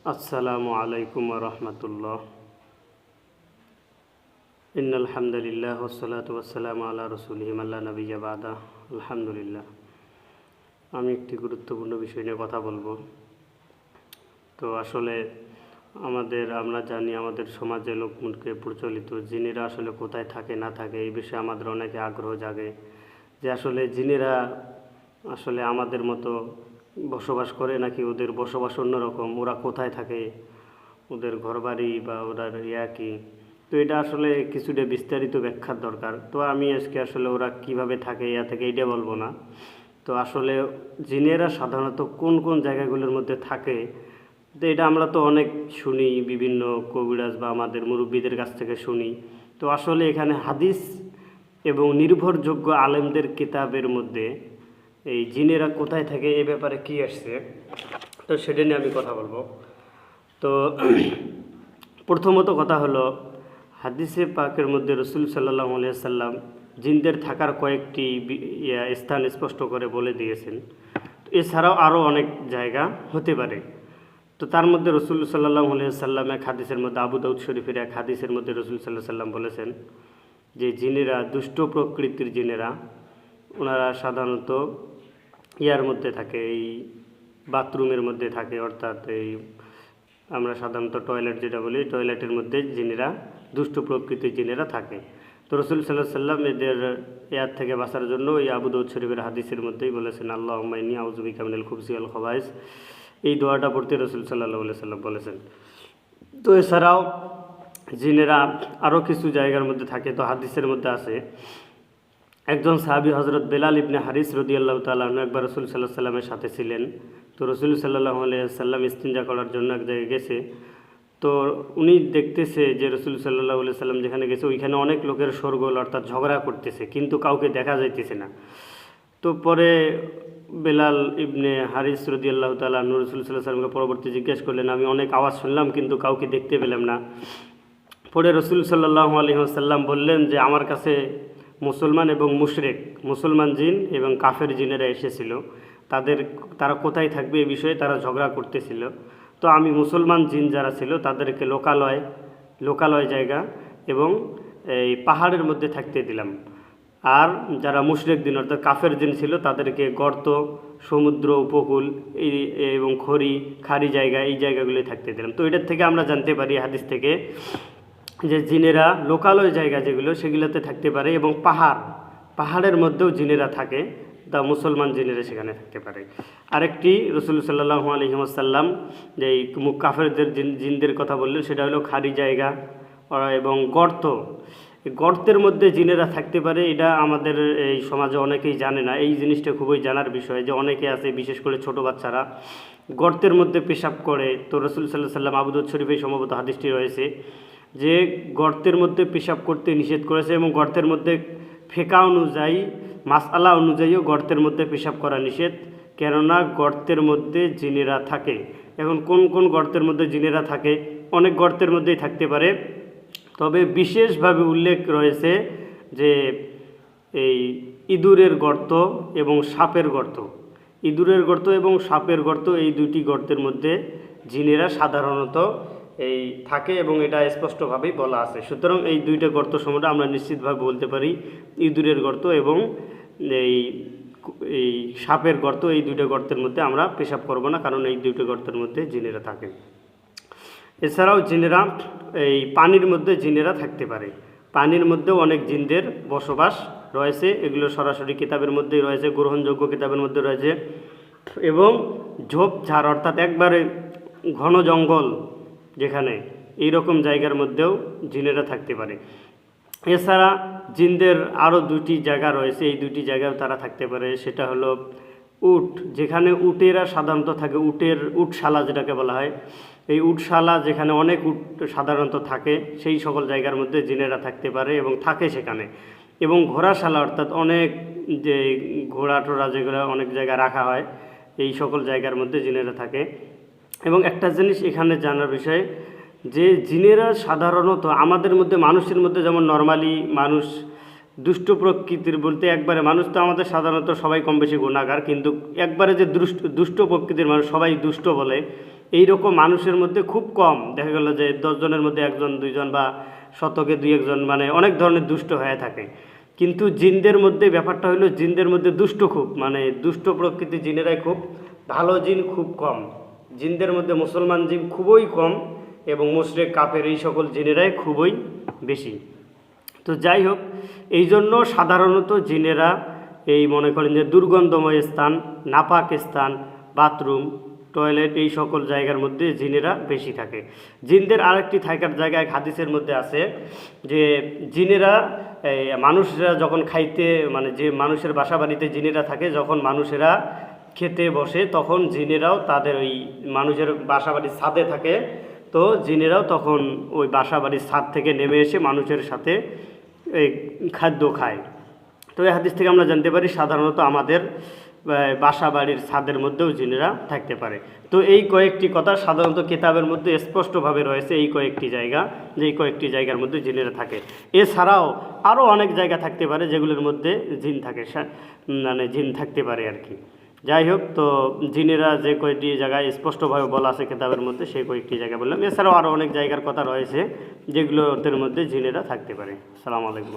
আসসালামু আলাইকুম ওয়া রাহমাতুল্লাহ। ইন্নাল হামদুলিল্লাহ ওয়াসসালাতু ওয়াসসালামু আলা রাসূলিহি লা নাবিয়্যা বাদা। আলহামদুলিল্লাহ। আমি একটি গুরুত্বপূর্ণ বিষয় নিয়ে কথা বলবো। তো আসলে আমরা জানি আমাদের সমাজে লোকমুখে প্রচলিত জিনেরা আসলে কোথায় থাকে না থাকে এই বিষয়ে আমাদের অনেকে আগ্রহ জাগে যে আসলে জিনেরা আসলে আমাদের মতো বসবাস করে নাকি ওদের বসবাস অন্যরকম, ওরা কোথায় থাকে, ওদের ঘরবাড়ি বা ওদের কি। তো এটা আসলে কিছুটা বিস্তারিত ব্যাখ্যার দরকার। তো আমি আজকে আসলে ওরা কিভাবে থাকে থেকে এইটা বলবো না। তো আসলে জিনেরা সাধারণত কোন কোন জায়গাগুলোর মধ্যে থাকে, তো এটা আমরা তো অনেক শুনি, বিভিন্ন কবিরাজ বা আমাদের মুরব্বীদের কাছ থেকে শুনি। তো আসলে এখানে হাদিস এবং নির্ভরযোগ্য আলেমদের কিতাবের মধ্যে এই জিনেরা কোথায় থাকে এ ব্যাপারে কি আসছে, তো সেটা নিয়ে আমি কথা বলবো। তো প্রথমত কথা হলো, হাদিসে পাকের মধ্যে রসুল সাল্লাল্লাহু আলাইহি সাল্লাম জিনদের থাকার কয়েকটি স্থান স্পষ্ট করে বলে দিয়েছেন। এছাড়াও আরও অনেক জায়গা হতে পারে। তো তার মধ্যে রসুল সাল্লাল্লাহু আলাইহি সাল্লাম এক হাদিসের মধ্যে, আবু দাউদ শরীফের এক হাদিসের মধ্যে রসুল সাল্লাল্লাহু আলাইহি সাল্লাম বলেছেন যে জিনেরা, দুষ্ট প্রকৃতির জিনেরা, ওনারা সাধারণত ইয়ার মধ্যে থাকে, এই বাথরুমের মধ্যে থাকে, অর্থাৎ এই আমরা সাধারণত টয়লেট যেটা বলি, টয়লেটের মধ্যে জিনেরা, দুষ্ট প্রকৃতির জিনেরা থাকে। তো রসুল সাল্লাল্লাহু আলাইহি সাল্লাম এদের ইয়ার থেকে বাঁচার জন্য এই আবু দাউদ শরীফের হাদিসের মধ্যেই বলেছেন, আল্লাহুম্মা ইন্নী আউযু বিকা মিনাল খুবসি ওয়াল খাবাইস। এই দোয়াটা পড়তে রসুল সাল্লাল্লাহু আলাইহি সাল্লাম বলেছেন। তো এছাড়াও জিনেরা আরও কিছু জায়গার মধ্যে থাকে। তো হাদিসের মধ্যে আছে, একজন সাহাবী হযরত বেলাল ইবনে হারিস রাদিয়াল্লাহু তাআলা আনহু একবার রসুল সাল্লাল্লাহু আলাইহি সাল্লামের সাথে ছিলেন। তো রসুল সাল্লাল্লাহু আলাইহি সাল্লাম ইস্তিনজা করার জন্য এক জায়গায় গেছে। তো উনি দেখতেছে যে রসুল সাল্লাল্লাহু আলাইহি সাল্লাম যেখানে গেছে ওইখানে অনেক লোকের শোরগোল, অর্থাৎ ঝগড়া করতেছে, কিন্তু কাউকে দেখা যাইতেছে না। তো পরে বেলাল ইবনে হারিস রাদিয়াল্লাহু তাআলা আনহু রসুল সাল্লাল্লাহু আলাইহি সাল্লামকে পরবর্তী জিজ্ঞেস করলেন, আমি অনেক আওয়াজ শুনলাম কিন্তু কাউকে দেখতে পেলাম না। পরে রসুল সাল্লাল্লাহু আলাইহি সাল্লাম বললেন যে আমার কাছে মুসলমান এবং মুশরিক, মুসলমান জিন এবং কাফের জিনেরা এসেছিল, তারা কোথায় থাকবে এ বিষয়ে তারা ঝগড়া করতেছিল। তো আমি মুসলমান জিন যারা ছিল তাদেরকে লোকালয় জায়গা এবং এই পাহাড়ের মধ্যে থাকতে দিলাম, আর যারা মুশরিক জিন অর্থাৎ কাফের জিন ছিল তাদেরকে গর্ত, সমুদ্র উপকূল এবং খাড়ি জায়গা, এই জায়গাগুলোই থাকতে দিলাম। তো এটার থেকে আমরা জানতে পারি হাদিস থেকে যে জিনেরা লোকালয় জায়গা যেগুলো সেগুলোতে থাকতে পারে, এবং পাহাড়ের মধ্যেও জিনেরা থাকে, তা মুসলমান জিনেরা সেখানে থাকতে পারে। আরেকটি রসুল সাল্লাল্লাহু আলাইহি ওয়াসাল্লাম যে কাফেরদের জিনদের কথা বললেন, সেটা হলো খাড়ি জায়গা এবং গর্তের মধ্যে জিনেরা থাকতে পারে। এটা আমাদের এই সমাজে অনেকেই জানে না। এই জিনিসটা খুবই জানার বিষয় যে অনেকে আছে, বিশেষ করে ছোট বাচ্চারা গর্তের মধ্যে পেশাব করে। তো রসুল সাল্লাল্লাহু আলাইহি সাল্লাম, আবু দাউদ শরীফে সম্ভবত হাদিসটি রয়েছে, যে গর্তের মধ্যে পেশাব করতে নিষেধ করেছে, এবং গর্তের মধ্যে ফেকা অনুযায়ী, মাসআলা অনুযায়ীও গর্তের মধ্যে পেশাব করা নিষেধ, কেননা গর্তের মধ্যে জিনেরা থাকে। এখন কোন কোন গর্তের মধ্যে জিনেরা থাকে? অনেক গর্তের মধ্যেই থাকতে পারে, তবে বিশেষভাবে উল্লেখ রয়েছে যে এই ইঁদুরের গর্ত এবং সাপের গর্ত, এই দুটি গর্তের মধ্যে জিনেরা সাধারণত এই থাকে, এবং এটা স্পষ্টভাবেই বলা আছে। সুতরাং এই দুইটা গর্ত সম্বন্ধে আমরা নিশ্চিতভাবে বলতে পারি, ইঁদুরের গর্ত এবং এই সাপের গর্ত, এই দুইটা গর্তের মধ্যে আমরা পেশাব করব না, কারণ এই দুইটা গর্তের মধ্যে জিনেরা থাকে। এছাড়াও জিনেরা এই পানির মধ্যে জিনেরা থাকতে পারে। পানির মধ্যেও অনেক জিনদের বসবাস রয়েছে, এগুলো সরাসরি কিতাবের মধ্যেই রয়েছে, গ্রহণযোগ্য কিতাবের মধ্যে রয়েছে। এবং ঝোপঝাড় অর্থাৎ একবারে ঘন জঙ্গল যেখানে, এইরকম জায়গার মধ্যেও জিনেরা থাকতে পারে। এছাড়া জিনদের আরও দুটি জায়গা রয়েছে, এই দুটি জায়গায় তারা থাকতে পারে। সেটা হলো উট, যেখানে উটেরা সাধারণত থাকে, উটশালা যেটাকে বলা হয়, এই উটশালা যেখানে অনেক উট সাধারণত থাকে, সেই সকল জায়গার মধ্যে জিনেরা থাকতে পারে এবং থাকে সেখানে। এবং ঘোড়াশালা অর্থাৎ অনেক যে ঘোড়া টোড়া যেগুলো অনেক জায়গায় রাখা হয়, এই সকল জায়গার মধ্যে জিনেরা থাকে। এবং একটা জিনিস এখানে জানার বিষয় যে জিনেরা সাধারণত আমাদের মধ্যে, মানুষের মধ্যে যেমন নর্মালি মানুষ দুষ্ট প্রকৃতির বলতে একবারে মানুষ তো আমাদের সাধারণত সবাই কম বেশি গুণাগার, কিন্তু একবারে যে দুষ্ট প্রকৃতির মানুষ সবাই দুষ্ট বলে এই রকম মানুষের মধ্যে খুব কম। দেখা গেল যে 10 জনের মধ্যে 1 জন 2 জন বা শতকে 2-1 জন মানে অনেক ধরনের দুষ্ট হয়ে থাকে। কিন্তু জিনদের মধ্যে ব্যাপারটা হলো জিনদের মধ্যে দুষ্ট খুব, মানে দুষ্ট প্রকৃতির জিনেরাই খুব, ভালো জিন খুব কম। জিনদের মধ্যে মুসলমান জিন খুবই কম এবং মুশরিক কাফের এই সকল জিনেরাই খুবই বেশি। তো যাই হোক, এই জন্য সাধারণত জিনেরা এই মনে করেন যে দুর্গন্ধময় স্থান, নাপাক স্থান, বাথরুম, টয়লেট এই সকল জায়গার মধ্যে জিনেরা বেশি থাকে। জিনদের আরেকটি থাকার জায়গায় হাদিসের মধ্যে আছে যে জিনেরা মানুষরা যখন খাইতে মানে যে মানুষের বাসা বাড়িতে জিনেরা থাকে, যখন মানুষেরা খেতে বসে তখন জিনেরাও তাদের ওই মানুষের বাসা বাড়ির ছাদে থাকে, তো জিনেরাও তখন ওই বাসা বাড়ির ছাদ থেকে নেমে এসে মানুষের সাথে এই খাদ্য খায়। তো এই হাদিস থেকে আমরা জানতে পারি সাধারণত আমাদের বাসা বাড়ির ছাদের মধ্যেও জিনেরা থাকতে পারে। তো এই কয়েকটি কথা সাধারণত কিতাবের মধ্যে স্পষ্টভাবে রয়েছে, এই কয়েকটি জায়গা, যে এই কয়েকটি জায়গার মধ্যে জিনেরা থাকে। এছাড়াও আরও অনেক জায়গা থাকতে পারে যেগুলোর মধ্যে জিন থাকে, মানে জিন থাকতে পারে আর কি। যাই হোক, তো জিনেরা যে কয়েকটি জায়গায় স্পষ্টভাবে বলা আছে কিতাবের মধ্যে সেই কয়েকটি জায়গা বললাম। এছাড়াও আরও অনেক জায়গার কথা রয়েছে যেগুলোর মধ্যে জিনেরা থাকতে পারে। আসসালামু আলাইকুম।